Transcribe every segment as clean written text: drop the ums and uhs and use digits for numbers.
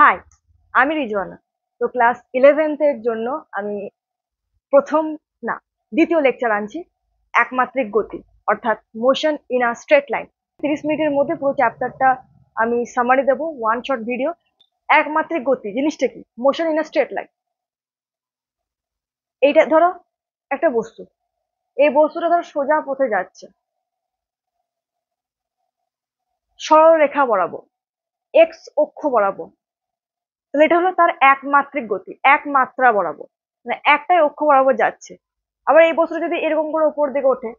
High, আমি রিজওয়ানা। তো class 11th এর জন্য আমি প্রথম না দ্বিতীয় লেকচার আনছি, একমাত্রিক গতি অর্থাৎ motion in a straight line. 30 মিনিটের মধ্যে পুরো চ্যাপ্টারটা আমি সামারি দেবো, ওয়ান শট ভিডিও। একমাত্রিক গতি জিনিসটা কি? Motion in a straight line. এইটা ধরো একটা বস্তু, এই বস্তুটা ধরো সোজা পথে যাচ্ছে সরল রেখা বরাবর, এক্স অক্ষ বরাবর। তাহলে এটা হলো তার একমাত্রিক গতি, এক মাত্রা বরাবর, মানে একটাই অক্ষ বরাবর যাচ্ছে। আবার এই বস্তুটা যদি এরকম করে উপর দিকে ওঠে,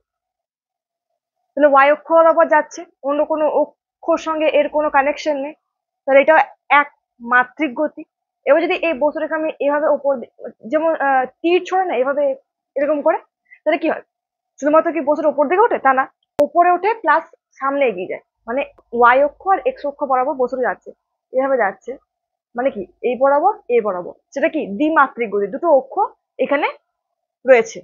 তাহলে ওয়াই অক্ষ বরাবর যাচ্ছে, অন্য কোনো অক্ষর সঙ্গে এর কোনো কানেকশন নেই, তাহলে এটা এক মাত্রিক গতি। এবার যদি এই বস্তুটাকে আমি এভাবে উপর যেমন তীর ছড়ে না এভাবে এরকম করে, তাহলে কি হয়? শুধুমাত্র কি বস্তুটা উপর দিকে ওঠে? তা না, উপরে ওঠে প্লাস সামনে এগিয়ে যায়, মানে ওয়াই অক্ষ আর এক্স অক্ষ বরাবর বস্তুটা যাচ্ছে, এভাবে যাচ্ছে। মানে কি এই বরাবর এই বরাবর, সেটা কি দ্বিমাত্রিক গতি, দুটো অক্ষ এখানে রয়েছে,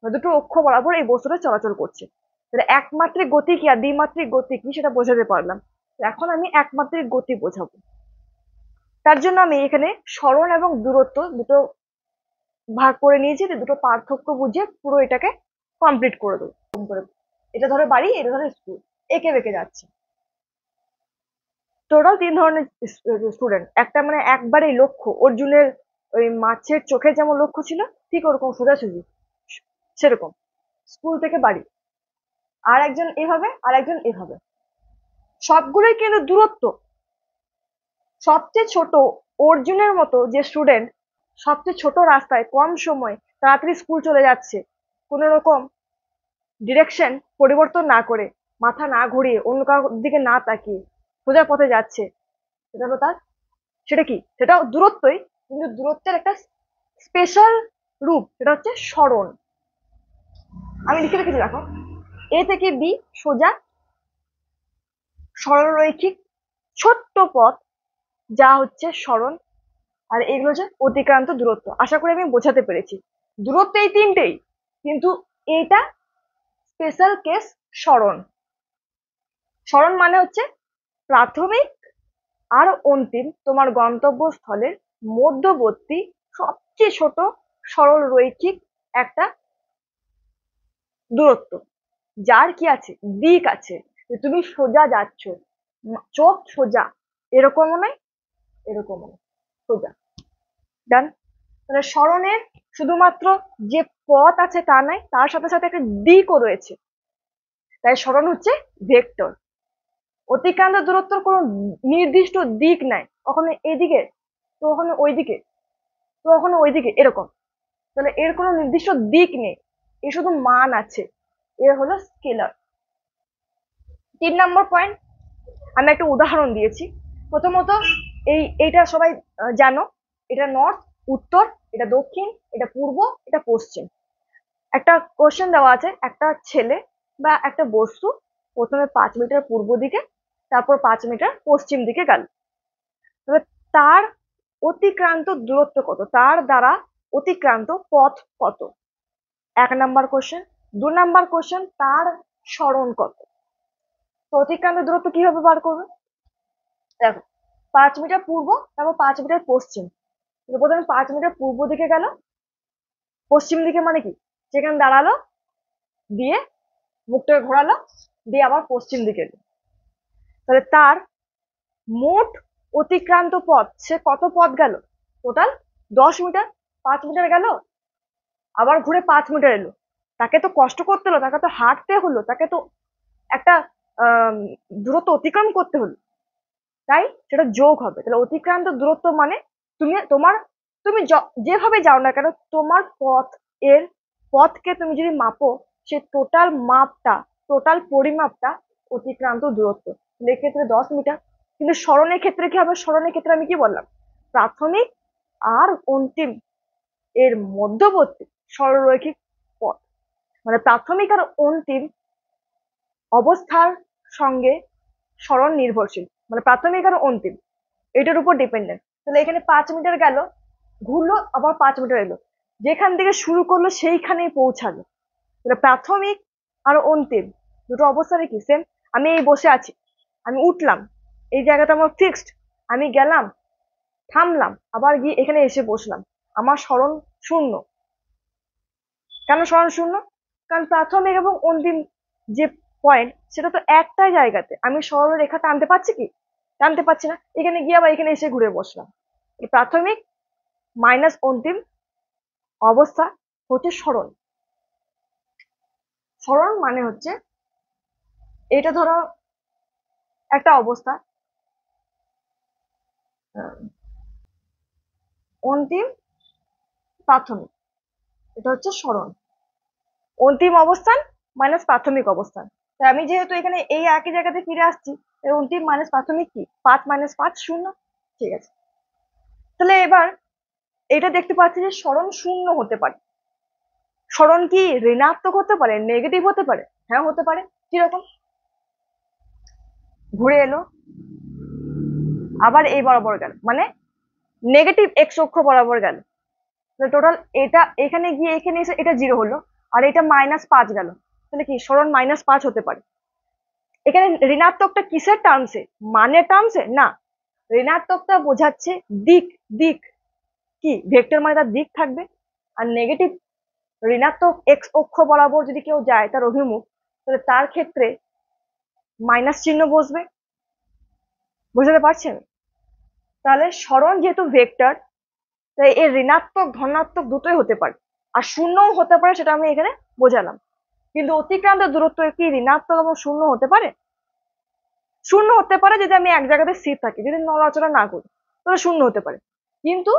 দুটো অক্ষ বরাবর এই বস্তুটা চলাচল করছে। তাহলে একমাত্রিক গতি কি আর দ্বিমাত্রিক গতি কি সেটা বোঝাতে পারলাম। এখন আমি একমাত্রিক গতি বোঝাবো। তার জন্য আমি এখানে সরণ এবং দূরত্ব দুটো ভাগ করে নিয়েছি, দুটো পার্থক্য বুঝে পুরো এটাকে কমপ্লিট করে দেবো। এটা ধরো বাড়ি, এটা ধরো স্কুল, এঁকে বেঁকে যাচ্ছে। টোটাল 3 ধরনের স্টুডেন্ট। একটা মানে একবারেই লক্ষ্য, অর্জুনের ওই মাছের চোখে যেমন লক্ষ্য ছিল ঠিক ওরকম সোজাসুজি সেরকম, স্কুল থেকে বাড়ি। আর একজন এভাবে আর একজন এভাবে, সবগুলোই কিন্তু দূরত্ব। সবচেয়ে ছোট অর্জুনের মতো যে স্টুডেন্ট সবচেয়ে ছোট রাস্তায় কম সময় তাড়াতাড়ি স্কুল চলে যাচ্ছে, কোনো রকম ডিরেকশন পরিবর্তন না করে, মাথা না ঘুরিয়ে, অন্য কারোর দিকে না তাকিয়ে সোজা পথে যাচ্ছে, সেটা হলো তার, সেটা কি? সেটাও দূরত্বই, কিন্তু দূরত্বের একটা স্পেশাল রূপ, সেটা হচ্ছে সরণ। আমি লিখে রেখেছি, দেখো, এ থেকে বি সোজা সরলরৈখিক ছোট্ট পথ, যা হচ্ছে সরণ। আর এগুলো হচ্ছে অতিক্রান্ত দূরত্ব। আশা করি আমি বোঝাতে পেরেছি। দূরত্ব এই তিনটেই, কিন্তু এইটা স্পেশাল কেস সরণ। সরণ মানে হচ্ছে প্রাথমিক আর অন্তিম তোমার গন্তব্যস্থলের মধ্যবর্তী সবচেয়ে ছোট সরল রৈখিক একটা দূরত্ব, যার কি আছে? দিক আছে, যে তুমি সোজা যাচ্ছ, চোখ সোজা, এরকমও নয় এরকমও নয়, সোজা। ডান। তাহলে সরণের শুধুমাত্র যে পথ আছে তা নয়, তার সাথে সাথে একটা দিকও রয়েছে, তাই সরণ হচ্ছে ভেক্টর। অতিক্রান্ত দূরত্বর কোনো নির্দিষ্ট দিক নাই, কখনো এদিকে তো কখনো ওইদিকে তো কখনো ওইদিকে, এরকম। তাহলে এর কোনো নির্দিষ্ট দিক নেই, এর শুধু মান আছে, এ হলো স্কেলার। 3 নম্বর পয়েন্ট, আমি একটা উদাহরণ দিয়েছি। প্রথমত এইটা সবাই জানো, এটা নর্থ, উত্তর, এটা দক্ষিণ, এটা পূর্ব, এটা পশ্চিম। একটা কোশ্চেন দেওয়া আছে, একটা ছেলে বা একটা বস্তু প্রথমে 5 মিটার পূর্ব দিকে, তারপর 5 মিটার পশ্চিম দিকে গেল। তবে তার অতিক্রান্ত দূরত্ব কত? তার দ্বারা অতিক্রান্ত পথ কত? 1 নম্বর কোশ্চেন। 2 নম্বর কোশ্চেন, তার সরণ কত? তো অতিক্রান্ত দূরত্ব কিভাবে বার করবে? দেখো, 5 মিটার পূর্ব, তারপর 5 মিটার পশ্চিম। প্রথমে 5 মিটার পূর্ব দিকে গেল, পশ্চিম দিকে মানে কি? সেখানে দাঁড়ালো, দিয়ে মুখটাকে ঘোরালো, দিয়ে আবার পশ্চিম দিকে এলো। তাহলে তার মোট অতিক্রান্ত পথ, সে কত পথ গেল? Total 10 metre. 5 মিটার গেল, আবার ঘুরে 5 মিটার এলো। তাকে তো কষ্ট করতে হলো, তাকে তো হাঁটতে হলো, তাকে তো একটা দূরত্ব অতিক্রম করতে হলো, তাই সেটা যোগ হবে। তাহলে অতিক্রান্ত দূরত্ব মানে তুমি যেভাবে যাও না কেন, তোমার পথ এর পথকে তুমি যদি মাপো, সে টোটাল মাপটা, টোটাল পরিমাপটা অতিক্রান্ত দূরত্ব। এক্ষেত্রে 10 মিটার। কিন্তু সরণের ক্ষেত্রে কি হবে? সরণের ক্ষেত্রে আমি কি বললাম? প্রাথমিক আর অন্তিম এর মধ্যবর্তী সরলরৈখিক পথ, মানে প্রাথমিক আর অন্তিম অবস্থার সঙ্গে সরণ নির্ভরশীল, মানে প্রাথমিক আর অন্তিম এটার উপর ডিপেন্ডেন্ট। তাহলে এখানে 5 মিটার গেল, ঘুরলো, আবার 5 মিটার এলো, যেখান থেকে শুরু করলো সেইখানেই পৌঁছালো। তাহলে প্রাথমিক আর অন্তিম দুটো অবস্থায় কি সেম? আমি এই বসে আছি, আমি উঠলাম, এই জায়গাটা আমার ফিক্সড, আমি গেলাম, থামলাম, আবার গিয়ে এখানে এসে বসলাম, আমার সরণ শূন্য। কেন সরণ শূন্য? কারণ প্রাথমিক এবং অন্তিম যে পয়েন্ট সেটা তো একটাই জায়গাতে, আমি সরলরেখা টানতে পারছি কি? টানতে পারছি না। এখানে গিয়ে আবার এখানে এসে ঘুরে বসলাম। এই প্রাথমিক মাইনাস অন্তিম অবস্থা হচ্ছে সরণ। সরণ মানে হচ্ছে, এটা ধরো একটা অবস্থা, অন্তিম প্রাথমিক, এটা হচ্ছে সরণ। অন্তিম অবস্থান মাইনাস প্রাথমিক অবস্থান। তাই আমি যেহেতু এখানে এই একই জায়গাতে ফিরে আসছি, অন্তিম মাইনাস প্রাথমিক কি? 5 মাইনাস 5 শূন্য। ঠিক আছে, তাহলে এবার এটা দেখতে পাচ্ছি যে সরণ শূন্য হতে পারে। সরণ কি ঋণাত্মক হতে পারে, নেগেটিভ হতে পারে? হ্যাঁ হতে পারে। কিরকম? ঘুরে এলো, আবার এই বরাবর গেল, মানে নেগেটিভ এক্স অক্ষ বরাবর গেল। টোটাল এটা এখানে গিয়ে এখানে এসে এটা 0 হলো, আর এটা -5 গেল। তাহলে কি সরণ -5 হতে পারে? এখানে ঋণাত্মকটা কিসের টার্মসে? মানের টার্মসে না, ঋণাত্মকটা বোঝাচ্ছে দিক। দিক কি? ভেক্টর মানে তার দিক থাকবে। আর নেগেটিভ ঋণাত্মক এক্স অক্ষ বরাবর যদি কেউ যায় তার অভিমুখ, তাহলে তার ক্ষেত্রে মাইনাস চিহ্ন বসবে। বুঝতে পারছেন? তাহলে সরণ যেহেতু ভেক্টর, তাই এর ঋণাত্মক ধনাত্মক দুটোই হতে পারে, আর শূন্যও হতে পারে, সেটা আমি এখানে বোঝালাম। কিন্তু অতিক্রান্ত দূরত্ব কি ঋণাত্মক এবং শূন্য হতে পারে? শূন্য হতে পারে যদি আমি এক জায়গাতে স্থির থাকি, যদি নড়াচড়া না করি, তাহলে শূন্য হতে পারে। কিন্তু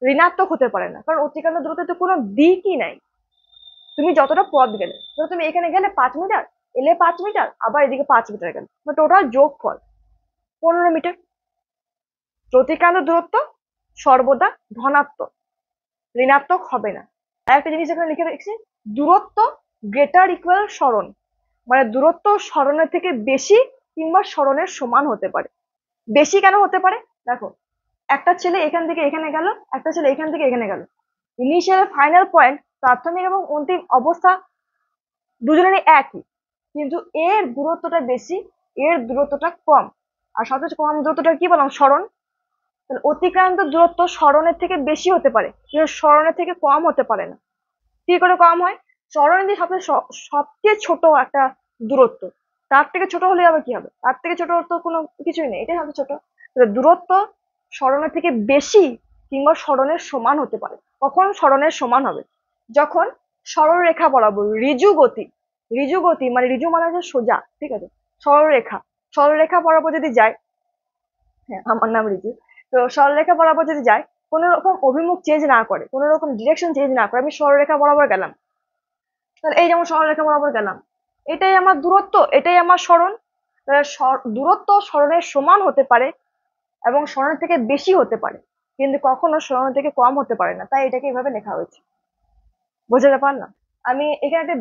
ঋণাত্মক হতে পারে না, কারণ অতিক্রান্ত দূরত্বে তো কোনো দিকই নাই। তুমি যতটা পথ গেলে, ধরো তুমি এখানে গেলে 5 মিটার, এলে 5 মিটার, আবার এদিকে 5 মিটার গেলে, টোটাল যোগফল 15 মিটার। অতিক্রান্ত দূরত্ব সর্বদা ধনাত্মক, ঋণাত্মক হবে না। আর একটা জিনিস এখানে লিখে রেখেছি, দূরত্ব গ্রেটার ইকুয়াল সরণ, মানে দূরত্ব সরণের থেকে বেশি কিংবা সরণের সমান হতে পারে। বেশি কেন হতে পারে? দেখো, একটা ছেলে এখান থেকে এখানে গেল, একটা ছেলে এখান থেকে এখানে গেল, ইনিশিয়াল ফাইনাল পয়েন্ট প্রাথমিক এবং অন্তিম অবস্থা দুজনেরই একই, কিন্তু এর দূরত্বটা বেশি, এর দূরত্বটা কম। আর সবচেয়ে কম দূরত্বটা কি বললাম? সরণ। তাহলে অতিক্রান্ত দূরত্ব সরণের থেকে বেশি হতে পারে, কিন্তু সরণের থেকে কম হতে পারে না। কি করে কম হয়? সরণ যে সবচেয়ে ছোট একটা দূরত্ব, তার থেকে ছোট হলে আবার কি হবে? তার থেকে ছোট তো কোনো কিছুই নেই, এটাই হবে ছোট। দূরত্ব সরণের থেকে বেশি কিংবা সরণের সমান হতে পারে। কখন সরণের সমান হবে? যখন সরলরেখা বরাবর ঋজু গতি, ঋজু গতি মানে ঋজু মানে হচ্ছে সোজা, ঠিক আছে, সরলরেখা, সরলরেখা বরাবর যদি যায়, হ্যাঁ আমার নাম ঋজু, তো সরলরেখা বরাবর যদি যায়, কোন রকম অভিমুখ চেঞ্জ না করে, কোন রকম ডিরেকশন চেঞ্জ না করে, আমি সরলরেখা বরাবর গেলাম, তাহলে এই যেমন সরলরেখা বরাবর গেলাম, এটাই আমার দূরত্ব, এটাই আমার সরণ। দূরত্ব সরণের সমান হতে পারে এবং সরণের থেকে বেশি হতে পারে, কিন্তু কখনো সরণের থেকে কম হতে পারে না, তাই এটাকে এভাবে লেখা হয়েছে। বোঝাতে পারলাম? আমি এখানে একটা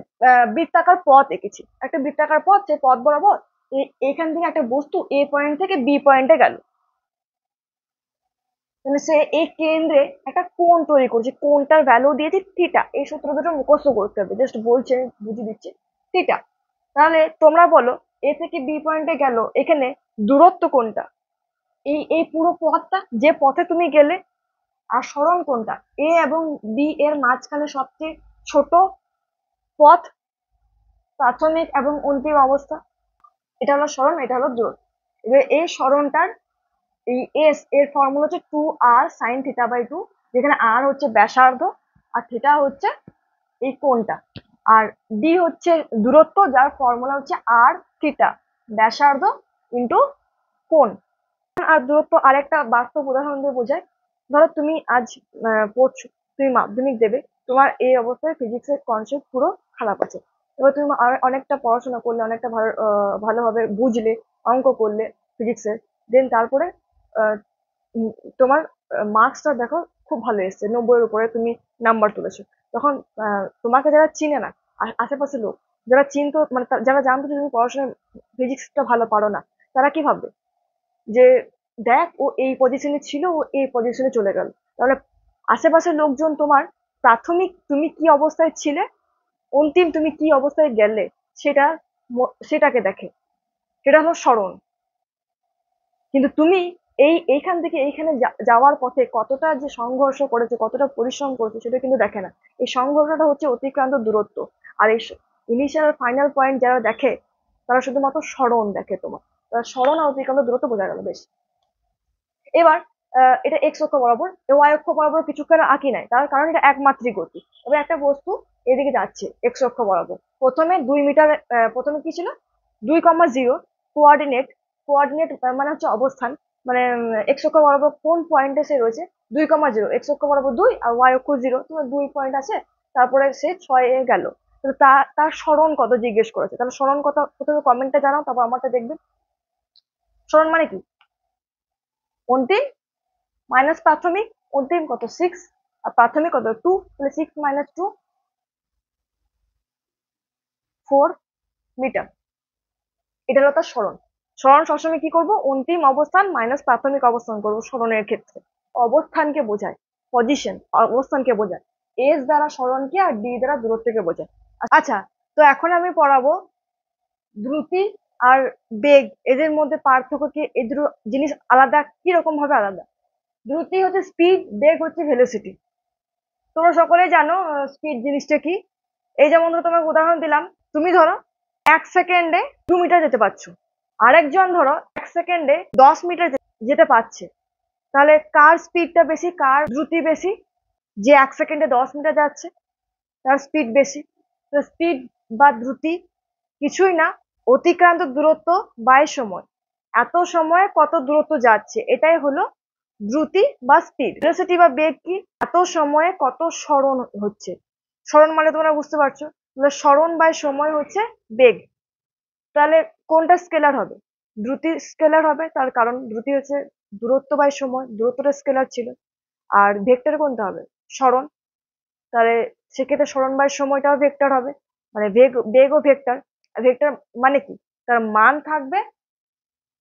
বৃত্তাকার পথ এঁকেছি, একটা বৃত্তাকার পথ, সেই পথ বরাবর এখান থেকে একটা বস্তু এ পয়েন্ট থেকে বি পয়েন্টে গেল, মানে সে এই কেন্দ্রে একটা কোণ তৈরি করছে, কোণটার ভ্যালু দিয়েছি থিটা। এই সূত্র দুটো মুখস্থ করতে হবে, জাস্ট বলছে, বুঝিয়ে দিচ্ছে থিটা। তাহলে তোমরা বলো, এ থেকে বি পয়েন্টে গেল, এখানে দূরত্ব কোনটা? এই এই পুরো পথটা, যে পথে তুমি গেলে। আর সরণ কোনটা? এ এবং বি এর মাঝখানে সবচেয়ে ছোট পথ, প্রাথমিক এবং অন্তিম অবস্থা, এটা হলো সরণ, এটা হলো দূরত্ব। এবার এই সরণটার এই এস এর ফর্মুলা হচ্ছে 2r sin θ/2, যেখানে আর হচ্ছে ব্যাসার্ধ আর থিটা হচ্ছে এই কোণটা, আর ডি হচ্ছে দূরত্ব, যার ফর্মুলা হচ্ছে আর থিটা, ব্যাসার্ধ ইন্টু কোণ। আর দূরত্ব আরেকটা বাস্তব উদাহরণ দিয়ে বোঝায়। ধরো তুমি আজ পড়ছো, তুমি মাধ্যমিক দেবে, তোমার এই অবস্থায় ফিজিক্সের কনসেপ্ট পুরো খারাপ আছে। এবার তুমি অনেকটা পড়াশোনা করলে, অনেকটা ভালোভাবে বুঝলে, অঙ্ক করলে ফিজিক্সের, দেন তারপরে তোমার মার্কসটা দেখো খুব ভালো এসছে, 90-এর উপরে তুমি নাম্বার তুলেছো। তখন তোমাকে যারা চিনে না, আশেপাশের লোক যারা চিনতো, মানে যারা জানতো যে তুমি পড়াশোনায় ফিজিক্সটা ভালো পারো না, তারা কি ভাববে? যে দেখ, ও এই পজিশনে ছিল, ও এই পজিশনে চলে গেল। তাহলে আশেপাশের লোকজন তোমার প্রাথমিক তুমি কি অবস্থায় ছিলে, অন্তিম তুমি কি অবস্থায় গেলে, সেটা সেটাকে দেখে, সেটা হলো স্মরণ। কিন্তু তুমি এইখান থেকে এইখানে যাওয়ার পথে কতটা যে সংঘর্ষ করেছে, কতটা পরিশ্রম করেছে সেটা কিন্তু দেখে না। এই সংঘর্ষটা হচ্ছে অতিক্রান্ত দূরত্ব। আর এই ইনিশিয়াল ফাইনাল পয়েন্ট যারা দেখে তারা শুধুমাত্র সরণ দেখে তোমার, তারা সরণ আর অতিক্রান্ত দূরত্ব বোঝা গেল বেশ। এবার এটা এক্স অক্ষ বরাবর, ওয়াই অক্ষ বরাবর কিছুক্ষণ আঁকি নাই, তার কারণ এটা একমাত্রিক গতি। এবার একটা বস্তু এদিকে যাচ্ছে এক্স অক্ষ বরাবর, প্রথমে 2 মিটার, প্রথমে কি ছিল 2,0 কোঅর্ডিনেট। কোঅর্ডিনেট মানে হচ্ছে অবস্থান, মানে এক্স অক্ষ বরাবর কোন পয়েন্টে সে রয়েছে 2,0, এক্স অক্ষ বরাবর 2 আর ওয়াই অক্ষ 0, তোমার 2 পয়েন্ট আছে। তারপরে সে 6 গেল। তার সরণ কত জিজ্ঞেস করেছে, তাহলে সরণ কত প্রথমে কমেন্টে জানাও, তারপর আমারটা দেখবে। সরণ মানে কি? অন্তিম মাইনাস প্রাথমিক, অন্তিম কত 6 আর প্রাথমিক কত 2, তাহলে 6 - 2 4 মিটার। এটা হলো তার সরণ। সরণ সবসময় কি করব, অন্তিম অবস্থান মাইনাস প্রাথমিক অবস্থান করব সরণের ক্ষেত্রে। অবস্থানকে বোঝায়, পজিশন অবস্থানকে বোঝায়। এস দ্বারা সরণকে আর ডি দ্বারা দূরত্বকে বোঝায়। আচ্ছা, তো এখন আমি পড়াবো দ্রুতি আর বেগ, এদের মধ্যে পার্থক্য কি, এই দুটো জিনিস আলাদা কিরকম ভাবে আলাদা। দ্রুতি হচ্ছে স্পিড, বেগ হচ্ছে ভেলোসিটি। তোমরা সকলেই জানো স্পিড জিনিসটা কি। এই যেমন তোমাকে উদাহরণ দিলাম, তুমি ধরো 1 সেকেন্ডে 2 মিটার যেতে পারছো, আরেকজন ধরো 1 সেকেন্ডে 10 মিটার যেতে পারছে। তাহলে কার স্পিডটা বেশি, কার দ্রুতি বেশি? যে 1 সেকেন্ডে 10 মিটার যাচ্ছে তার স্পিড বেশি। তো স্পিড বা দ্রুতি কিছুই না, অতিক্রান্ত দূরত্ব বাই সময়। এত সময়ে কত দূরত্ব যাচ্ছে, এটাই হলো দ্রুতি বা স্পিড। ভেলোসিটি বা বেগ কি, এত সময়ে কত সরণ হচ্ছে। সরণ মানে তোমরা বুঝতে পারছো, সরণ বাই সময় হচ্ছে বেগ। তাহলে কোনটা স্কেলার হবে? দ্রুতি স্কেলার হবে, তার কারণ দ্রুতি হচ্ছে দূরত্ব বাই সময়, দূরত্বটা স্কেলার ছিল। আর ভেক্টর কোনটা হবে? সরণ। তাহলে সেক্ষেত্রে সরণ বাই সময়টাও ভেক্টর হবে, মানে বেগও ভেক্টর। ভেক্টর মানে কি, তার মান থাকবে,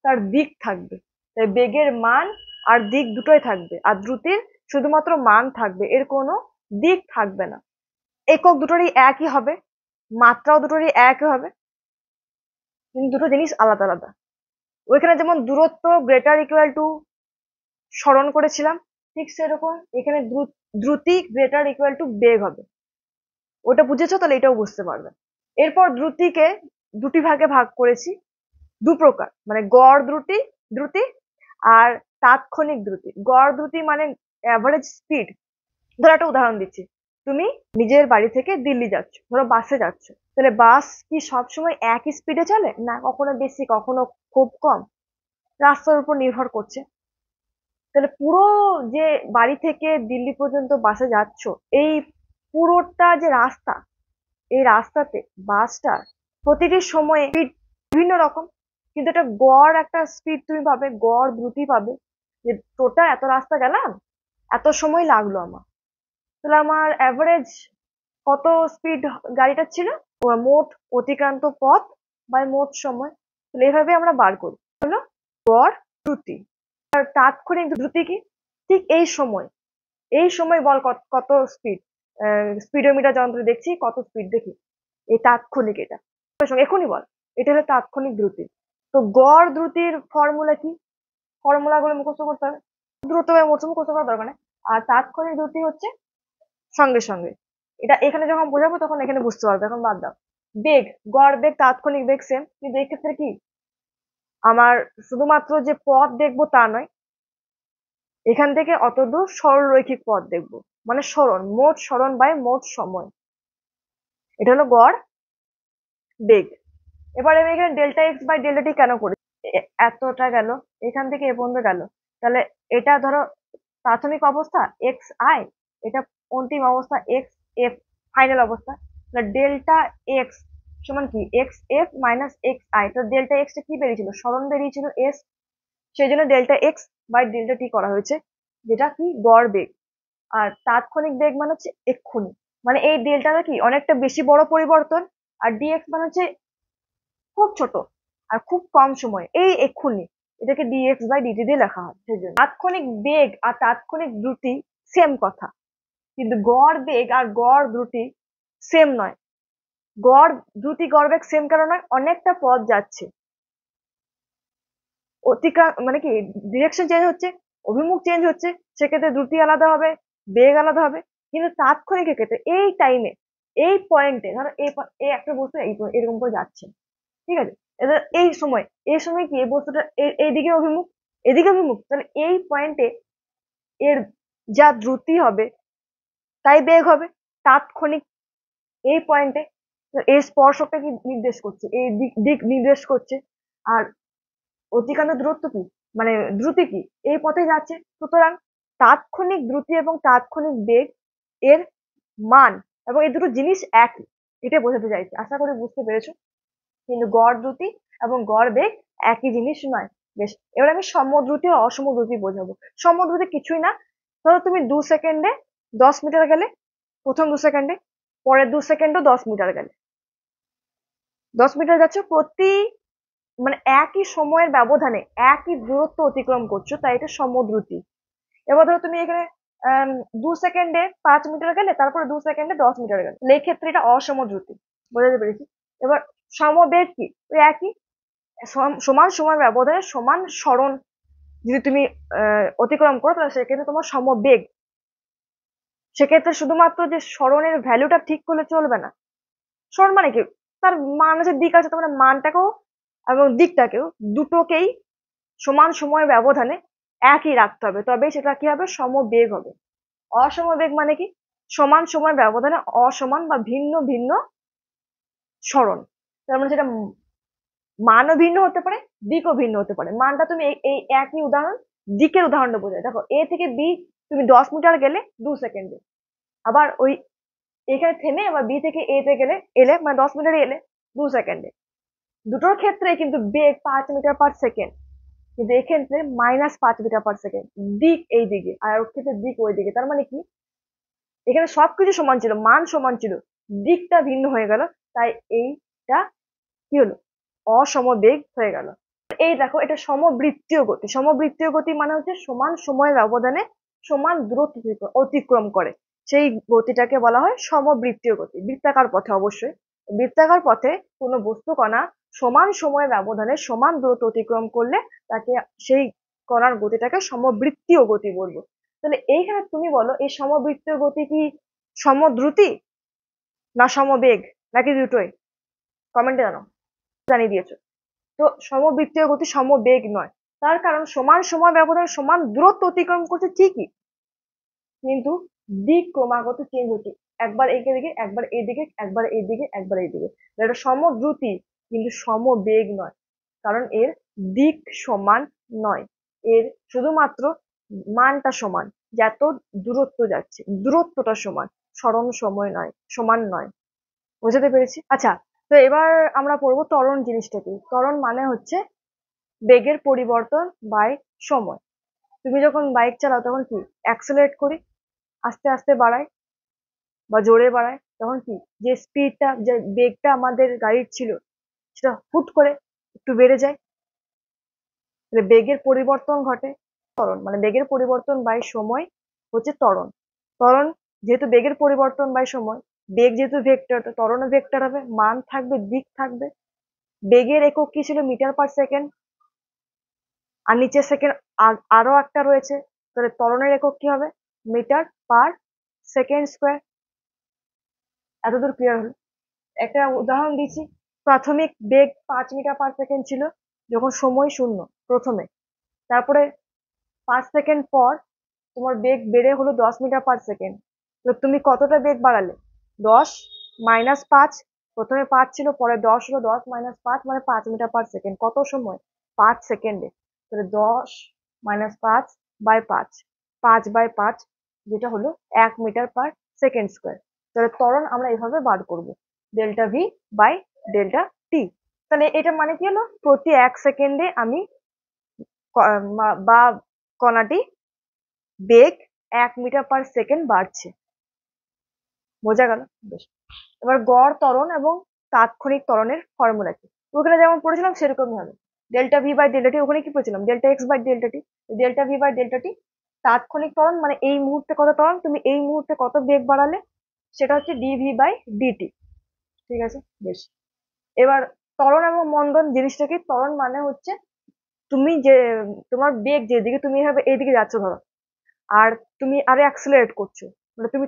তার দিক থাকবে। তাই বেগের মান আর দিক দুটোই থাকবে, আর দ্রুতির শুধুমাত্র মান থাকবে, এর কোনো দিক থাকবে না। একক দুটোরই একই হবে, মাত্রাও দুটোরই একই হবে, কিন্তু দুটো জিনিস আলাদা আলাদা। ওইখানে যেমন দূরত্ব গ্রেটার ইকুয়াল টু সরণ করেছিলাম, ঠিক সেরকম এখানে দ্রুতি গ্রেটার ইকুয়াল টু বেগ হবে। ওটা বুঝেছো, তাহলে এটাও বুঝতে পারবে। এরপর দ্রুতিকে দুটি ভাগে ভাগ করেছি, দু প্রকার, মানে গড় দ্রুতি দ্রুতি আর তাৎক্ষণিক দ্রুতি। গড় দ্রুতি মানে অ্যাভারেজ স্পিড। ধরো একটা উদাহরণ দিচ্ছি, তুমি নিজের বাড়ি থেকে দিল্লি যাচ্ছ, ধরো বাসে যাচ্ছ, তাহলে বাস কি সবসময় একই স্পিডে চলে না, কখনো বেশি কখনো খুব কম, রাস্তার উপর নির্ভর করছে। তাহলে পুরো যে বাড়ি থেকে দিল্লি পর্যন্ত বাসে যাচ্ছ, এই পুরোটা যে রাস্তা, এই রাস্তাতে বাসটা প্রতিটি সময়ে স্পিড বিভিন্ন রকম, কিন্তু একটা গড় একটা স্পিড তুমি পাবে, গড় দ্রুতি পাবে, যে টোটাল এত রাস্তা গেলাম, এত সময় লাগলো আমার। তাহলে আমার অ্যাভারেজ কত স্পিড গাড়িটা ছিল, মোট অতিক্রান্ত পথ বাই মোট সময়। তাহলে এভাবে আমরা বার করি, হলো গড় দ্রুতি। আর তাৎক্ষণিক দ্রুতি কি, ঠিক এই সময় বল কত স্পিড, স্পিডোমিটার যন্ত্রে দেখছি কত স্পিড দেখি, এই তাৎক্ষণিক, এটা এখনই বল, এটা হলো তাৎক্ষণিক দ্রুতি। তো গড় দ্রুতির ফর্মুলা কি, ফর্মুলা গুলো মুখস্থ করতে হবে, দ্রুত মুখস্থ করার দরকার নেই। আর তাৎক্ষণিক দ্রুতি হচ্ছে সঙ্গে সঙ্গে, এটা এখানে যখন বোঝাবো তখন এখানে বুঝতে পারবে, এখন বাদ দাও। বেগ, গড় বেগ তাৎক্ষণিক বেগ সেম, কিন্তু এই ক্ষেত্রে কি আমার শুধুমাত্র যে পথ দেখবো তা নয়, এখান থেকে অতদূর সরলরৈখিক পথ দেখবো, মানে সরণ, মোট সরণ বাই মোট সময়। এটা হলো গড় বেগ। এবার আমি এখানে ডেল্টা এক্স বাই ডেল্টা টি কেন করি, এতটা গেল, এখান থেকে এ পর্যন্ত গেল, তাহলে এটা ধরো প্রাথমিক অবস্থা এক্স আই, এটা অন্তিম অবস্থা এক্স এফ, ফাইনাল অবস্থা। ডেল্টা এক্স সমান কি, x F minus x I. তো ডেল্টা এক্সটা কি বেরিয়েছিল, সরণ বেরিয়েছিল এস, সেই জন্য ডেল্টা এক্স বাই ডেল্টা টি করা হয়েছে, যেটা কি গড় বেগ। আর তাৎক্ষণিক বেগ মানে হচ্ছে এক্ষুনি, মানে এই ডেল্টাটা কি অনেকটা বেশি বড় পরিবর্তন, আর ডিএক্স মানে হচ্ছে খুব ছোট আর খুব কম সময়, এই এক্ষুনি, এটাকে ডিএক্স বাই ডিটি দিয়ে লেখা হয়। সেই জন্য তাৎক্ষণিক বেগ আর তাৎক্ষণিক দ্রুতি সেম কথা, কিন্তু গড় বেগ আর গড় দ্রুতি সেম নয়। গড় দ্রুতি গড় বেগ সেম কেন নয়, অনেকটা পথ যাচ্ছে, মানে কি ডিরেকশন চেঞ্জ হচ্ছে, অভিমুখ চেঞ্জ হচ্ছে, সেক্ষেত্রে দ্রুতি আলাদা হবে, বেগ আলাদা হবে। কিন্তু তাৎক্ষণিকের ক্ষেত্রে এই টাইমে, এই পয়েন্টে, ধরো এই একটা বস্তু এরকম করে যাচ্ছে, ঠিক আছে, এবার এই সময় কি এই বস্তুটা এইদিকে অভিমুখ, এদিকে অভিমুখ, তাহলে এই পয়েন্টে এর যা দ্রুতি হবে তাই বেগ হবে তাৎক্ষণিক এই পয়েন্টে। এই স্পর্শকটা কি নির্দেশ করছে, এই দিক দিক নির্দেশ করছে। আর অতিক্রান্ত দূরত্ব কি, মানে দ্রুতি কি, এই পথে যাচ্ছে। সুতরাং তাৎক্ষণিক দ্রুতি এবং তাৎক্ষণিক বেগ এর মান এবং এই দুটো জিনিস একই, এটা বোঝাতে চাইছি। আশা করি বুঝতে পেরেছো। কিন্তু গড় দ্রুতি এবং গড় বেগ একই জিনিস নয়। বেশ, এবার আমি সমদ্রুতি ও অসমদ্রুতি বোঝাবো। সমদ্রুতি কিছুই না, ধরো তুমি 2 সেকেন্ডে 10 মিটার গেলে, প্রথম 2 সেকেন্ডে, পরের 2 সেকেন্ডও 10 মিটার গেলে, 10 মিটার যাচ্ছ, মানে একই সময়ের ব্যবধানে একই দূরত্ব অতিক্রম করছো, তাই এটা সমদ্রুতি। এবার ধরো তুমি এখানে 2 সেকেন্ডে 5 মিটার গেলে, তারপরে 2 সেকেন্ডে 10 মিটার গেলে, এই ক্ষেত্রে এটা অসমদ্রুতি। বোঝাতে পেরেছি। এবার সমবেগ কি, ওই একই, সমান সময় ব্যবধানে সমান সরণ যদি তুমি অতিক্রম করো, তাহলে সেক্ষেত্রে তোমার সমবেগ। সেক্ষেত্রে শুধুমাত্র যে সরণের ভ্যালুটা ঠিক করলে চলবে না। সরণ মানে কি, তার মান আছে, দিক আছে, তোমরা মানটাকেও এবং দিকটাকেও দুটোকেই সমান সময় ব্যবধানে একই রাখতে হবে, তবেই সেটা কি হবে, সমবেগ হবে। অসমবেগ মানে কি, সমান সময় ব্যবধানে অসমান বা ভিন্ন ভিন্ন সরণ। তার মানে সেটা মানও ভিন্ন হতে পারে, দিকও ভিন্ন হতে পারে। মানটা তুমি এই একই উদাহরণ, দিকের উদাহরণটা বোঝায়। দেখো এ থেকে বি তুমি 10 মিটার গেলে 2 সেকেন্ডে, আবার ওই এখানে থেমে আবার বি থেকে এ তে এলে মানে 10 মিটারে এলে 2 সেকেন্ডে। দুটোর ক্ষেত্রে কিন্তু বেগ 5 মিটার পার সেকেন্ড, কিন্তু এক্ষেত্রে -5 মিটার পার সেকেন্ড। দিক এই দিকে আর ওর ক্ষেত্রে দিক ওই দিকে। তার মানে কি, এখানে সবকিছু সমান ছিল, মান সমান ছিল, দিকটা ভিন্ন হয়ে গেল, তাই এইটা কি হলো, অসমবেগ হয়ে গেল। এই দেখো, এটা সমবৃত্তীয় গতি। সমবৃত্তীয় গতি মানে হচ্ছে সমান সময়ের ব্যবধানে সমান দূরত্ব অতিক্রম করে, সেই গতিটাকে বলা হয় সমবৃত্তীয় গতি। বৃত্তাকার পথে অবশ্যই, বৃত্তাকার পথে কোনো বস্তু কণা সমান সময়ের ব্যবধানে সমান দূরত্ব অতিক্রম করলে তাকে, সেই কণার গতিটাকে সমবৃত্তীয় গতি বলবো। তাহলে এইখানে তুমি বলো, এই সমবৃত্তীয় গতি কি সমদ্রুতি না সমবেগ নাকি দুটোই? কমেন্টে জানাও। জানিয়ে দিয়েছো। তো সমবৃত্তীয় গতি সমবেগ নয়, তার কারণ সমান সময় ব্যবধানে সমান দূরত্ব অতিক্রম করছে ঠিকই, কিন্তু দিক ক্রমাগত চেঞ্জ হচ্ছে, একবার দিকে, একবার এইদিকে, একবার এইদিকে, একবার এইদিকে। এটা সমদ্রুতি কিন্তু সমবেগ নয়, কারণ এর দিক সমান নয়, এর শুধুমাত্র মানটা সমান, যত দূরত্ব যাচ্ছে দূরত্বটা সমান, সরণ সময় নয়, সমান নয়। বুঝতে পেরেছি। আচ্ছা, তো এবার আমরা পড়বো ত্বরণ জিনিসটা কি। ত্বরণ মানে হচ্ছে বেগের পরিবর্তন বাই সময়। তুমি যখন বাইক চালাও তখন কি অ্যাক্সেলারেট করি, আস্তে আস্তে বাড়াই বা জোরে বাড়াই, তখন কি যে স্পিডটা, যে বেগটা আমাদের গাড়ির ছিল, সেটা হুট করে একটু বেড়ে যায়, বেগের পরিবর্তন ঘটে। ত্বরণ মানে বেগের পরিবর্তন বাই সময় হচ্ছে ত্বরণ। ত্বরণ যেহেতু বেগের পরিবর্তন বাই সময়, বেগ যেহেতু ভেক্টর, তো ত্বরণও ভেক্টর হবে, মান থাকবে, দিক থাকবে। বেগের একক কি ছিল, মিটার/সেকেন্ড, আর নিচের সেকেন্ড আরো একটা রয়েছে, তাহলে ত্বরণের একক কি হবে, মিটার/সেকেন্ড স্কোয়ার। এতদূর ক্লিয়ার হলো? একটা উদাহরণ দিচ্ছি। প্রাথমিক বেগ 5 মিটার/সেকেন্ড ছিল যখন সময় শূন্য প্রথমে, তারপরে 5 সেকেন্ড পর তোমার বেগ বেড়ে হলো 10 মিটার/সেকেন্ড। তো তুমি কতটা বেগ বাড়ালে, 10 - 5, প্রথমে 5 ছিল, পরে 10 হলো, 10 - 5 মানে 5 মিটার/সেকেন্ড। কত সময়, 5 সেকেন্ডে। তাহলে 10 - 5/5, 5/5, যেটা হলো 1 মিটার/সেকেন্ড স্কোয়ার। তাহলে ত্বরণ আমরা এভাবে বার করবো, ΔV/ΔT। তাহলে এটা মানে কি হলো, প্রতি 1 সেকেন্ডে আমি বা কণাটি বেগ 1 মিটার/সেকেন্ড বাড়ছে। বোঝা গেল? বেশ, এবার গড় ত্বরণ এবং তাৎক্ষণিক ত্বরণের ফর্মুলা কি, ওখানে যেমন পড়েছিলাম সেরকমই হবে। ΔV/ΔT, ওখানে কি পড়েছিলাম, ΔX/ΔT। ΔV/ΔT তাৎক্ষণিক ত্বরণ মানে এই মুহূর্তে কত ত্বরণ, তুমি এই মুহূর্তে কত বেগ বাড়ালে, সেটা হচ্ছে dV/dt। ঠিক আছে, বেশ। এবার ত্বরণ এবং মন্দন জিনিসটা কি, ত্বরণ মানে হচ্ছে তুমি যে তোমার বেগ যেদিকে, তুমি এভাবে এইদিকে যাচ্ছ ধরো, আর তুমি আরো অ্যাক্সিলারেট করছো, মানে তুমি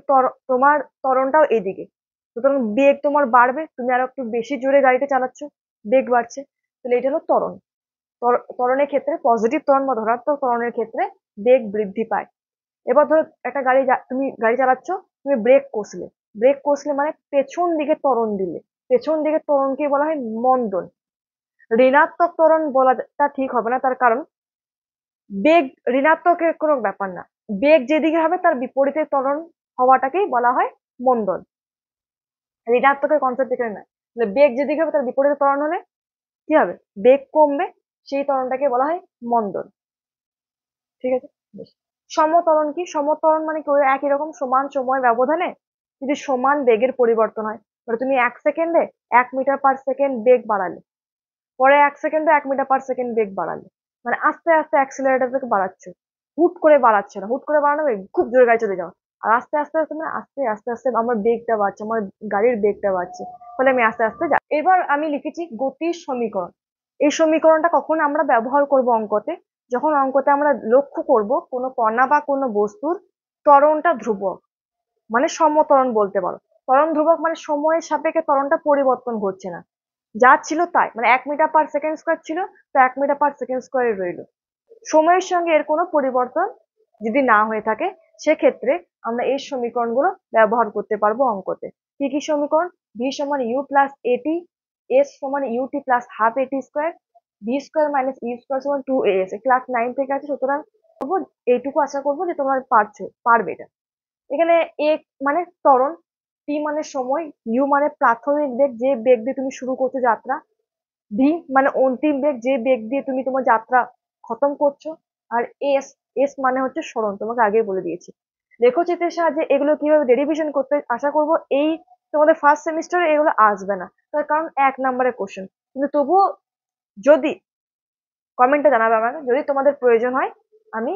তোমার ত্বরণটাও এইদিকে, সুতরাং বেগ তোমার বাড়বে, তুমি আরো একটু বেশি জোরে গাড়িটা চালাচ্ছ, বেগ বাড়ছে, তাহলে এটা হলো ত্বরণ। ত্বরণের ক্ষেত্রে, পজিটিভ ত্বরণ বা ধনাত্মক ত্বরণের ক্ষেত্রে বেগ বৃদ্ধি পায়। এবার ধরো একটা গাড়ি তুমি গাড়ি চালাচ্ছ, তুমি ব্রেক কষলে মানে পেছন দিকে ত্বরণ দিলে, পেছন দিকে ত্বরণকে বলা হয় মন্দন। ঋণাত্মক ত্বরণ বলাটা ঠিক হবে না, তার কারণ বেগ ঋণাত্মকের কোনো ব্যাপার না, বেগ যেদিকে হবে তার বিপরীতে ত্বরণ হওয়াটাকেই বলা হয় মন্দন। ঋণাত্মকের কনসেপ্ট এখানে না, বেগ যেদিকে হবে তার বিপরীতে ত্বরণ হলে কি হবে, বেগ কমবে, সেই ত্বরণটাকে বলা হয় মন্দন। ঠিক আছে, বেশ। সমত্বরণ কি? সমত্বরণ মানে কি, ওই একই রকম সমান সময় ব্যবধানে যদি সমান বেগের পরিবর্তন হয়, মানে তুমি 1 সেকেন্ডে 1 মিটার পার সেকেন্ড বেগ বাড়ালে, পরে 1 সেকেন্ডে 1 মিটার পার সেকেন্ড বেগ বাড়ালে, মানে আস্তে আস্তে অ্যাক্সিলারেটরটাকে বাড়াচ্ছ, হুট করে বাড়াচ্ছে না, হুট করে বাড়ানো খুব জোরে গাড়ি চলে যাও, আর আস্তে আস্তে আস্তে মানে আস্তে আস্তে আস্তে আমার বেগটা বাড়ছে, আমার গাড়ির বেগটা বাড়ছে, ফলে আমি আস্তে আস্তে যাই। এবার আমি লিখেছি গতির সমীকরণ। এই সমীকরণটা কখন আমরা ব্যবহার করব অঙ্কতে? যখন অঙ্কতে আমরা লক্ষ্য করব কোনো কণা বা কোনো বস্তুর ত্বরণটা ধ্রুবক, মানে সমত্বরণ বলতে পারো। ত্বরণ ধ্রুবক মানে সময়ের সাপেক্ষে ত্বরণটা পরিবর্তন ঘটছে না, যা ছিল তাই, মানে 1 মিটার পার সেকেন্ড স্কোয়ার ছিল তো 1 মিটার পার সেকেন্ড স্কোয়ার রইল। সময়ের সঙ্গে এর কোনো পরিবর্তন যদি না হয়ে থাকে, সেক্ষেত্রে আমরা এই সমীকরণগুলো ব্যবহার করতে পারবো অঙ্কতে। কি কি সমীকরণ? ভি সমান ইউ প্লাস এটি, এস সমান u t plus half at square, v square minus u square সমান 2as। ক্লাস 9 থেকে আছে, সুতরাং এইটুকু আশা করবো যে তোমরা পারবে এটা। এখানে এ মানে ত্বরণ, টি মানে সময়, ইউ মানে প্রাথমিক বেগ, যে বেগ দিয়ে তুমি শুরু করছো যাত্রা, ভি মানে অন্তিম বেগ, যে বেগ দিয়ে তুমি তোমার যাত্রা খতম করছো, আর এস, এস মানে হচ্ছে সরণ, তোমাকে আগে বলে দিয়েছি। লেখচিত্রের সাহায্যে এগুলো কিভাবে ডেরিভেশন করতে, আশা করব এই তোমাদের ফার্স্ট সেমিস্টারে এগুলো আসবে না, তার কারণ 1 নম্বরের কোশ্চেন। কিন্তু তবুও যদি কমেন্টে জানাবে আমাকে, যদি তোমাদের প্রয়োজন হয় আমি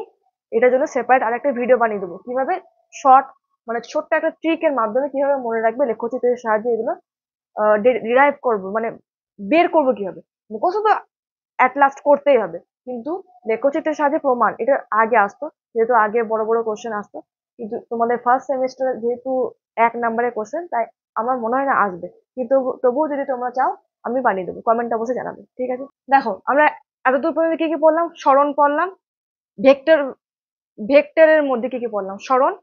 এটার জন্য সেপারেট আরেকটা ভিডিও বানিয়ে দেবো, কিভাবে শর্ট মানে ছোট্ট একটা ট্রিকের মাধ্যমে কিভাবে মনে রাখবে, লেখচিত্রের সাহায্যে এগুলো ডিরাইভ করবো, মানে বের করবো কিভাবে। মুখস্থ তো অ্যাট লাস্ট করতেই হবে, কিন্তু লেখচিত্রের সাহায্যে প্রমাণ এটা আগে আসতো, যেহেতু আগে বড় বড় কোশ্চেন আসতো, কিন্তু তোমাদের ফার্স্ট সেমিস্টার যেহেতু 1 নম্বরের কোশ্চেন, তাই আমার মনে হয় না আসবে, কিন্তু তবুও যদি তোমরা চাও আমি বানিয়ে দেবো, কমেন্ট অবশ্যই জানাবে। ঠিক আছে, দেখো আমরা এতদূর পর্যন্ত কি কি পড়লাম? সরণ পড়লাম, ভেক্টর, ভেক্টরের মধ্যে কি কি পড়লাম? সরণ,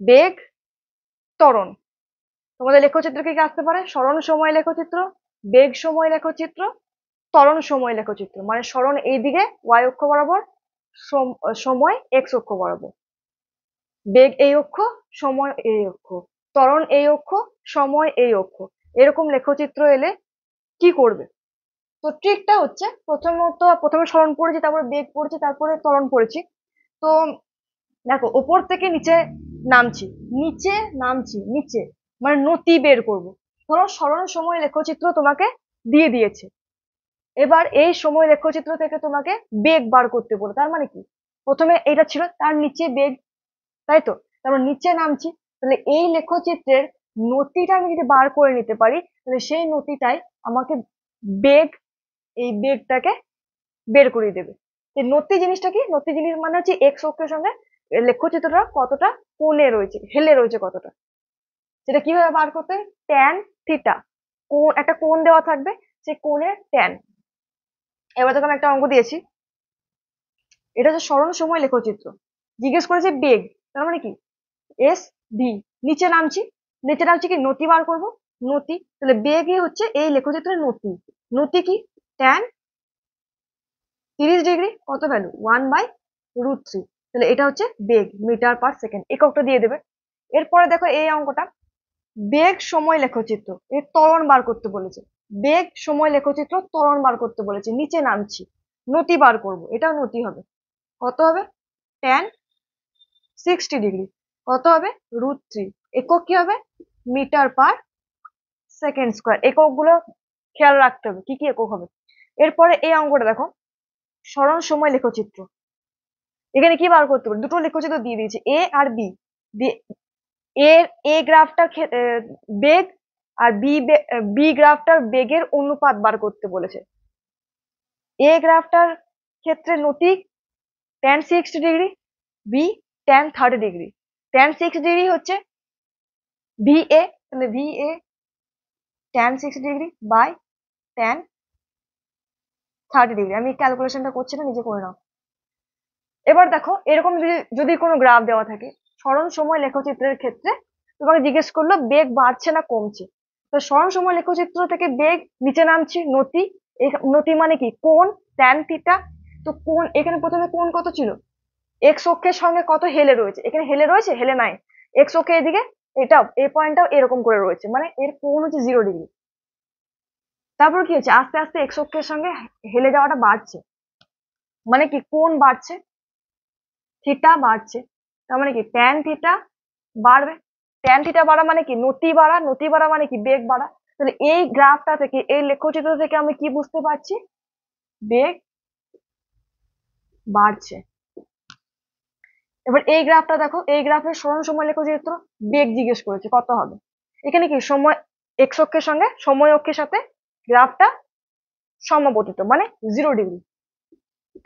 বেগ, ত্বরণ। তোমাদের লেখচিত্র কি কি আসতে পারে? সরণ সময় লেখচিত্র, বেগ সময় লেখচিত্র, ত্বরণ সময় লেখচিত্র। মানে সরণ এইদিকে ওয়াই অক্ষ বরাবর, সময় এক্স অক্ষ বরাবর, বেগ এই অক্ষ, সময় এই অক্ষ, ত্বরণ এই অক্ষ, সময় এই অক্ষ। এরকম লেখচিত্র এলে কি করবে? তো ট্রিকটা হচ্ছে, প্রথমে সরণ পড়েছি, তারপরে বেগ পড়েছি, তারপরে ত্বরণ পড়েছি। তো দেখো, ওপর থেকে নিচে নামছি, নিচে নামছি, নিচে মানে নতি বের করব। ধরো সরণ সময় লেখচিত্র তোমাকে দিয়ে দিয়েছে, এবার এই সময় লেখচিত্র থেকে তোমাকে বেগ বার করতে বলো। তার মানে কি, প্রথমে এটা ছিল, তার নিচে বেগ, তাই তো, তারপর নিচে নামছি, তাহলে এই লেখচিত্রের নতিটা আমি যদি বার করে নিতে পারি, তাহলে সেই নতিটাই আমাকে বেগ, এই বেগটাকে বের করে দেবে। এই নতি জিনিসটা কি? নতি জিনিস মানে হচ্ছে এক্স অক্ষের সঙ্গে লেখচিত্রটা কতটা কোণে রয়েছে, হেলে রয়েছে কতটা, সেটা কিভাবে বার করতে হয়? ট্যান থিটা, কোণ, একটা কোণ দেওয়া থাকবে, সেই কোণের ট্যান। এবার তোকে আমি একটা অঙ্ক দিয়েছি, এটা হচ্ছে সরণ সময় লেখচিত্র, জিজ্ঞেস করেছে বেগ, তার মানে কি, এস ভি, নিচে নামছি, নিচে নামছি কি, নতি বার করব, নতি, তাহলে বেগই হচ্ছে এই লেখচিত্রের নতি। নতি কি? ট্যান 30 ডিগ্রি, কত ভ্যালু? 1/√3। তাহলে এটা হচ্ছে বেগ, মিটার পার সেকেন্ড, এককটা দিয়ে দেবে। এরপরে দেখো এই অঙ্কটা, বেগ সময় লেখচিত্র, এর ত্বরণ বার করতে বলেছে, বেগ সময় লেখচিত্র ত্বরণ বার করতে বলেছে, নিচে নামছি, নতি বার করব, এটাও নতি হবে, কত হবে? ট্যান 60 ডিগ্রি, কত হবে? √3। একক কি হবে? Metre per second square. একক গুলো খেয়াল রাখতে হবে কি কি একক হবে। এরপরে এই অঙ্কটা দেখো, সরণ সময় লেখচিত্র, এখানে কি বার করতে পারি? দুটো লেখচিত্র দিয়ে দিয়েছে, এ আর বি, এর এ গ্রাফটার বেগ, আর বি গ্রাফটার বেগের অনুপাত বার করতে বলেছে। এ গ্রাফটার ক্ষেত্রে নতি tan 60 degree, B tan 30 degree. tan 60 degree হচ্ছে VA, তাহলে VA tan 60 degree by tan 30 degree. আমি ক্যালকুলেশনটা করছি না, নিজে করে নাও। এবার দেখো এরকম যদি কোনো গ্রাফ দেওয়া থাকে সরণ সময় লেখচিত্রের ক্ষেত্রে, তোমাকে জিজ্ঞেস করলো বেগ বাড়ছে না কমছে। তো সরণ সময় লেখচিত্র থেকে বেগ নিচে নামছে নতি, নতি মানে কি কোণ tan থিটা। তো কোণ এখানে প্রথমে কোণ কত ছিল, এক্স অক্ষের সঙ্গে কত হেলে রয়েছে, এখানে হেলে রয়েছে, হেলে নাই, এক্স অক্ষের এদিকে এটাও এই পয়েন্টটাও এরকম করে রয়েছে, মানে এর কোণ হচ্ছে 0 ডিগ্রি। তারপর কি হচ্ছে, আস্তে আস্তে এক্স অক্ষের সঙ্গে হেলে যাওয়াটা বাড়ছে, মানে কি কোণ বাড়ছে, থিটা বাড়ছে, তার মানে কি ট্যান থিটা বাড়বে। ট্যান থিটা বাড়া মানে কি নতি বাড়া, নতি বাড়া মানে কি বেগ বাড়া। তাহলে এই গ্রাফটা থেকে, এই লেখচিত্র থেকে আমি কি বুঝতে পারছি, বেগ বাড়ছে। এবার এই গ্রাফটা দেখো, এই গ্রাফের সরণ সময় লেখচিত্র, বেগ জিজ্ঞেস করেছে কত হবে। এখানে কি সময় এক্স অক্ষের সঙ্গে সময় অক্ষের সাথে গ্রাফটা সমাপতিত, মানে 0 ডিগ্রি।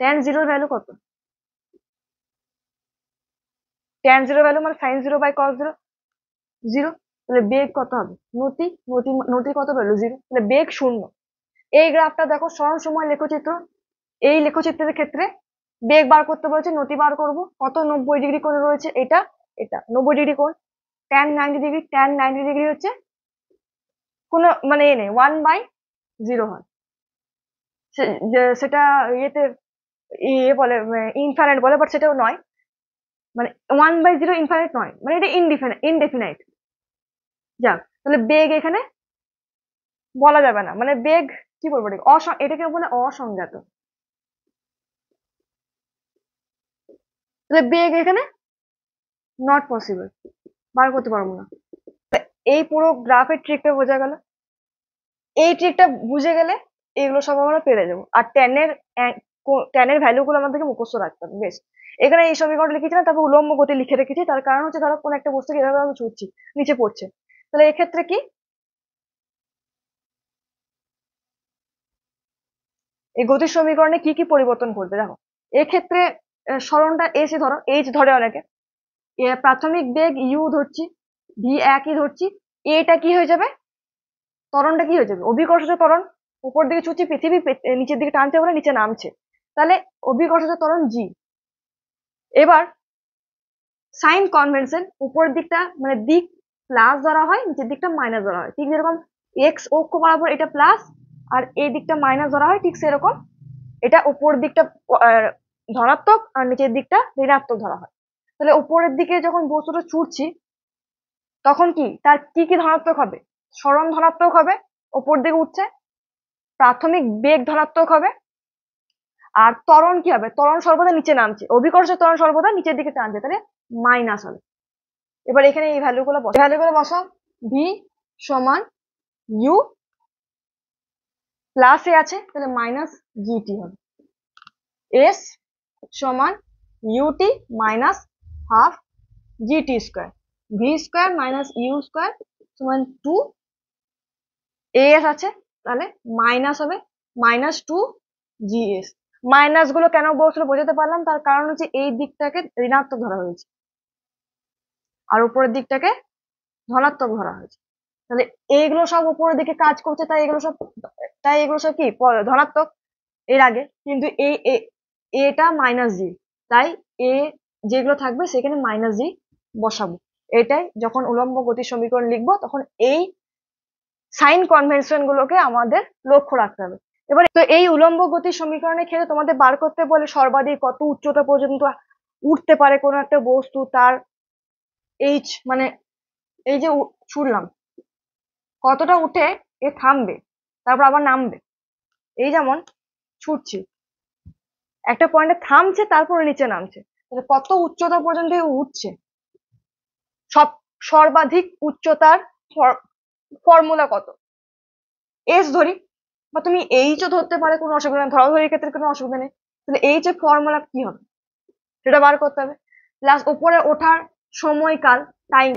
ট্যান 0 ভ্যালু কত, ট্যান 0 ভ্যালু মানে সাইন 0 বাই কস 0, 0। তাহলে বেগ কত হবে, নতি, নতি নতি কত ভ্যালু 0, তাহলে বেগ 0। এই গ্রাফটা দেখো সরণ সময় লেখচিত্র, এই লেখচিত্রের ক্ষেত্রে বেগ বার করতে বলেছে, নতি বার করব, কত 90 ডিগ্রি কোণে রয়েছে, এটা এটা 90 ডিগ্রি কোণ। tan 90 ডিগ্রি, tan 90 ডিগ্রি হচ্ছে কোনো মানে এ নেই, 1/0 হয়, সেটা ইয়েতে ইয়ে বলে ইনফাইনাইট বলে, বাট সেটাও নয়, মানে 1/0 ইনফাইনাইট নয়, মানে এটা ইনডেফিনাইট। যাক, তাহলে বেগ এখানে বলা যাবে না, মানে বেগ কি বলবো, এটাকে বলে অসংজ্ঞাত। তাহলে বেগ এখানে নট পসিবল, বার করতে পারবো না। এই পুরো গ্রাফের ট্রিকটা বোঝা গেল। এই ট্রিকটা বুঝে গেলে এগুলো সব আমরা পেরে যাবো। আর ট্যানের ভ্যালু গুলো আমাদেরকে মুখস্থ রাখতে হবে। বেশ, এখানে এই সমীকরণ লিখেছি না, তারপর উলম্ব গতি লিখে রেখেছি, তার কারণ হচ্ছে ধরো কোনো একটা বস্তুকে এভাবে আমি ছুটছি, নিচে পড়ছে, তাহলে এক্ষেত্রে কি এই গতির সমীকরণে কি কি পরিবর্তন করবে দেখো। এক্ষেত্রে সরণটা এসে ধরো এইচ ধরে অনেকে, প্রাথমিক বেগ ইউ ধরছি, ভি একই ধরছি, এটা কি হয়ে যাবে, ত্বরণটা কি হয়ে যাবে, অভিকর্ষজ ত্বরণ। উপর দিকে ছুটছি, পৃথিবী নিচের দিকে টানছে বলে নিচে নামছে, তাহলে অভিকর্ষজ ত্বরণ জি। এবার সাইন কনভেনশন, উপরের দিকটা মানে দিক প্লাস ধরা হয়, নিচের দিকটা মাইনাস ধরা হয়, ঠিক যেরকম এক্স অক্ষ বরাবর এটা প্লাস আর এই দিকটা মাইনাস ধরা হয়, ঠিক সেরকম এটা উপরের দিকটা ধনাত্মক আর নিচের দিকটা ঋণাত্মক ধরা হয়। তাহলে উপরের দিকে যখন বস্তুটা ছুটছি তখন কি তার কি কি ধনাত্মক হবে, সরণ ধনাত্মক হবে, উপর দিকে উঠছে, প্রাথমিক বেগ ধনাত্মক হবে, আর ত্বরণ কি হবে, ত্বরণ সর্বদা নিচে নামছে, অভিকর্ষ ত্বরণ সর্বদা নিচের দিকে টানছে, তাহলে মাইনাস হবে। এবার এখানে এই ভ্যালুগুলো বসাও, ভি সমান ইউ প্লাস এ আছে, তাহলে মাইনাস জিটি হবে, এস সমান u t minus half g t square, v square minus u square সমান 2, এস আছে তাহলে মাইনাস হবে মাইনাস 2 জিএস। মাইনাস গুলো কেন বলছিল বোঝাতে পারলাম, তার কারণ হচ্ছে এই দিকটাকে ঋণাত্মক ধরা হয়েছে আর উপরের দিকটাকে ধনাত্মক ধরা হয়েছে, তাহলে এইগুলো সব উপরের দিকে কাজ করছে, তাই এগুলো সব কি ধনাত্মক এর আগে, কিন্তু এটা মাইনাস জি, তাই এ যেগুলো থাকবে সেখানে মাইনাস জি বসাবো। এটাই যখন উলম্ব গতির সমীকরণ লিখবো তখন এই সাইন কনভেনশন গুলোকে আমাদের লক্ষ্য রাখতে হবে। এবার তো এই উলম্ব গতির সমীকরণের ক্ষেত্রে তোমাদের বার করতে বলে সর্বাধিক কত উচ্চতা পর্যন্ত উঠতে পারে কোনো একটা বস্তু, তার এইচ মানে এই যে ছুড়লাম কতটা উঠে এ থামবে, তারপর আবার নামবে, এই যেমন ছুটছি একটা পয়েন্টে থামছে তারপরে নিচে নামছে, তাহলে কত উচ্চতা পর্যন্ত উঠছে, সর্বাধিক উচ্চতার ফর্মুলা কত, এস ধরি, বা তুমি এইচও ধরতে পারে, কোনো অসুবিধা নেই, ধরাধরির ক্ষেত্রে কোনো অসুবিধা নেই। তাহলে এইচ এর ফর্মুলা কি হবে সেটা বার করতে হবে, প্লাস উপরে ওঠার সময়কাল টাইম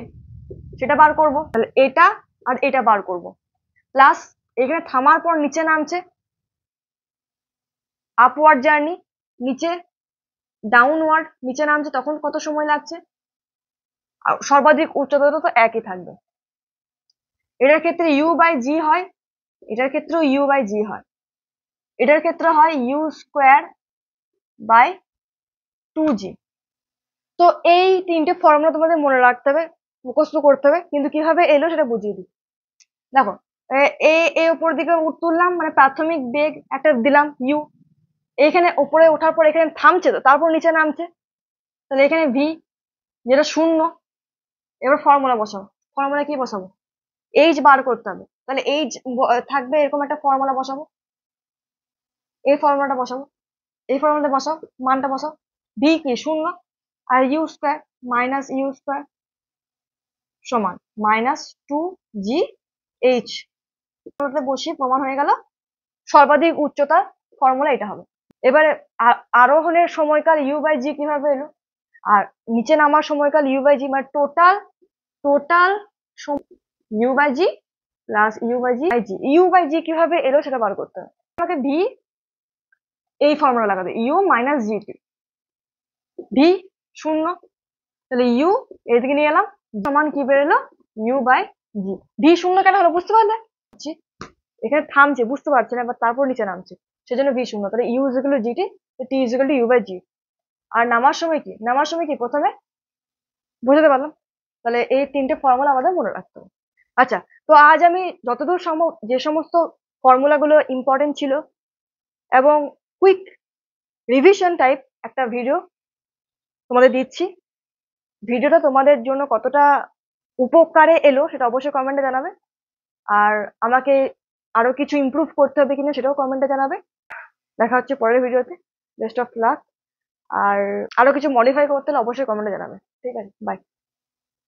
সেটা বার করব, তাহলে এটা আর এটা বার করব, প্লাস এখানে থামার পর নিচে নামছে আপওয়ার্ড জার্নি নিচে ডাউনওয়ার্ড নিচে নামছে তখন কত সময় লাগছে, আর সর্বাধিক উচ্চতা তো একই থাকবে। এটার ক্ষেত্রে ইউ বাই জি হয়, এটার ক্ষেত্রেও ইউ বাই জি হয়, এটার ক্ষেত্রে হয় ইউ স্কোয়ার বাই 2g। তো এই তিনটে ফর্মুলা তোমাদের মনে রাখতে হবে, মুখস্থ করতে হবে, কিন্তু কিভাবে এলো সেটা বুঝিয়ে দিই। দেখো, এ উপর দিকে তুললাম, মানে প্রাথমিক বেগ একটা দিলাম ইউ, এখানে উপরে ওঠার পর এখানে থামছে, তো তারপর নিচে নামছে, তাহলে এখানে ভি যেটা শূন্য। এবার ফর্মুলা বসাবো, ফর্মুলা কি বসাবো, এইচ বার করতে হবে, তাহলে এইচ থাকবে এরকম একটা ফর্মুলা বসাবো, এই ফর্মুলাটা বসাবো, এই ফর্মুলাটা বসাও, মানটা বসাও, ভি কি শূন্য, আর u square minus u square সমান -2gh। বসিয়ে প্রমাণ হয়ে গেল সর্বাধিক উচ্চতার ফর্মুলা এটা হবে। এবারে আরোহণের সময়কাল ইউ বাই জি কিভাবে এলো, আর নিচে নামার সময়কাল ইউ বাই জি, মানে total U by G plus U by G by G, U by G কিভাবে এলো সেটা বার করতে হবে। আমাকে ভি এই ফর্মুলা লাগাবে, ইউ মাইনাস জি, ভি শূন্য, তাহলে ইউ এদিকে নিয়ে এলাম, সমান কি বেরোলো ইউ বাই জি। ভি শূন্য কেন হলো বুঝতে পারলে, এখানে থামছে বুঝতে পারছে না, এবার তারপর নিচে নামছে, সেজন্য ভি শূন্য, তাহলে U is equal to GT, T is equal to U by G. আর নামার সময় কি, নামার সময় কি প্রথমে বুঝতে পারলাম, তাহলে এই তিনটে ফর্মুলা আমাদের মনে রাখতে হবে। আচ্ছা, তো আজ আমি যতদূর সম্ভব যে সমস্ত ফর্মুলাগুলো ইম্পর্টেন্ট ছিল এবং কুইক রিভিশন টাইপ একটা ভিডিও তোমাদের দিচ্ছি। ভিডিওটা তোমাদের জন্য কতটা উপকারে এলো সেটা অবশ্যই কমেন্টে জানাবে, আর আমাকে আরো কিছু ইমপ্রুভ করতে হবে কিনা সেটাও কমেন্টে জানাবে। দেখা হচ্ছে পরের ভিডিওতে, বেস্ট অফ লাক। আর আরো কিছু মডিফাই করতে হলে অবশ্যই কমেন্টে জানাবে। ঠিক আছে, বাই।